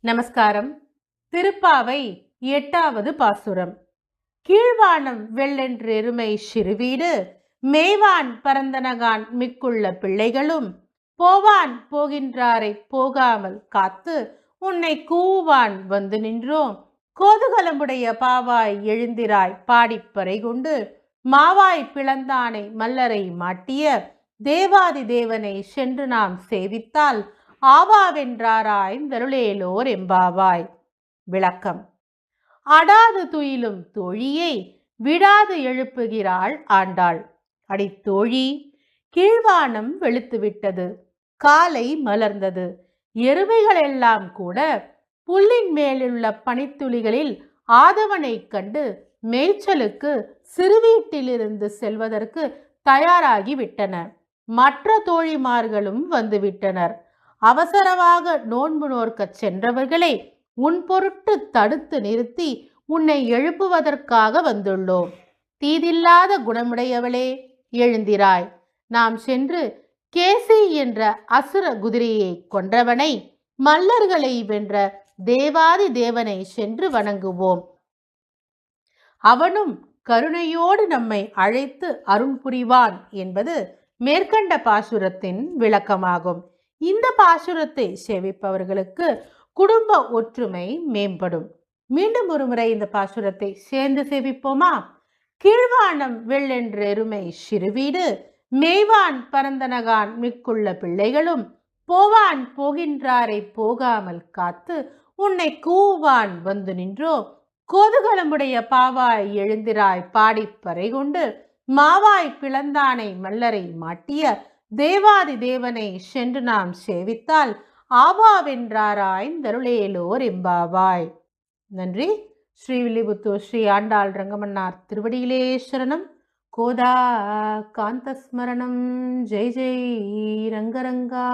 நமஸ்காரம். திருப்பாவை 8வது பாசுரம். கீழ்வானம் வெள்ளென்றெருமை சிறுவீடு மேவான் பரந்தனகான் மிக்குள்ள பிள்ளைகளும் போவான் போகின்றாரை போகாமல் காத்து உன்னை கூவான் வந்து நின்றோம். கோதுகலமுடைய பாவாய் எழுந்திராய் பாடிப்பறை கொண்டு மாவாய் பிளந்தானை மல்லரை மாட்டிய தேவாதி தேவனை சென்று நாம் சேவித்தால் ஆவாவென்றாராய் தருளேலோர் எம்பாவாய். விளக்கம். அடாது துயிலும் தோழியை விடாது எழுப்புகிறாள் ஆண்டாள். அடி தோழி, கீழ்வானம் வெளுத்துவிட்டது, காலை மலர்ந்தது, எருமைகள் எல்லாம் கூட புல்லின் மேலுள்ள பனித்துளிகளில் ஆதவனை கண்டு மேய்ச்சலுக்கு சிறுவீட்டிலிருந்து செல்வதற்கு தயாராகி விட்டன. மற்ற தோழிமார்களும் வந்துவிட்டனர். அவசரமாக நோன்பு நோர்க்கச் சென்றவர்களை உன் பொருட்டு தடுத்து நிறுத்தி உன்னை எழுப்புவதற்காக வந்துள்ளோம். தீதில்லாத குணமுடையவளே, எழுந்திராய். நாம் சென்று கேசி என்ற அசுர குதிரையை கொன்றவனை, மல்லர்களை வென்ற தேவாதி தேவனை சென்று வணங்குவோம். அவனும் கருணையோடு நம்மை அழைத்து அருள் புரிவான் என்பது மேற்கண்ட பாசுரத்தின் விளக்கமாகும். இந்த பாசுரத்தை சேவிப்பவர்களுக்கு குடும்ப ஒற்றுமை மேம்படும். மீண்டும் ஒருமுறை இந்த பாசுரத்தை சேர்ந்து சேவிப்போமா? கீழ்வானம் வெள்ளென்றெருமை சிறுவீடு மேய்வான் பரந்தனகான் மிக்குள்ள பிள்ளைகளும் போவான் போகின்றாரை போகாமல் காத்து உன்னை கூவான் வந்து நின்றோ. கோதுகலமுடைய பாவாய் எழுந்திராய் பாடிப்பறை கொண்டு மாவாய் பிளந்தானை மல்லரை மாட்டிய தேவாதி தேவனை சென்று நாம் சேவித்தால் ஆவாவென்றாராய் தருளேலோர் எம்பாவாய். நன்றி. ஸ்ரீவில்லிபுத்தூர் ஸ்ரீ ஆண்டாள் ரங்கமன்னார் திருவடியிலே சரணம். கோதா காந்தஸ்மரணம். ஜெய் ஜெய் ரங்கரங்கா.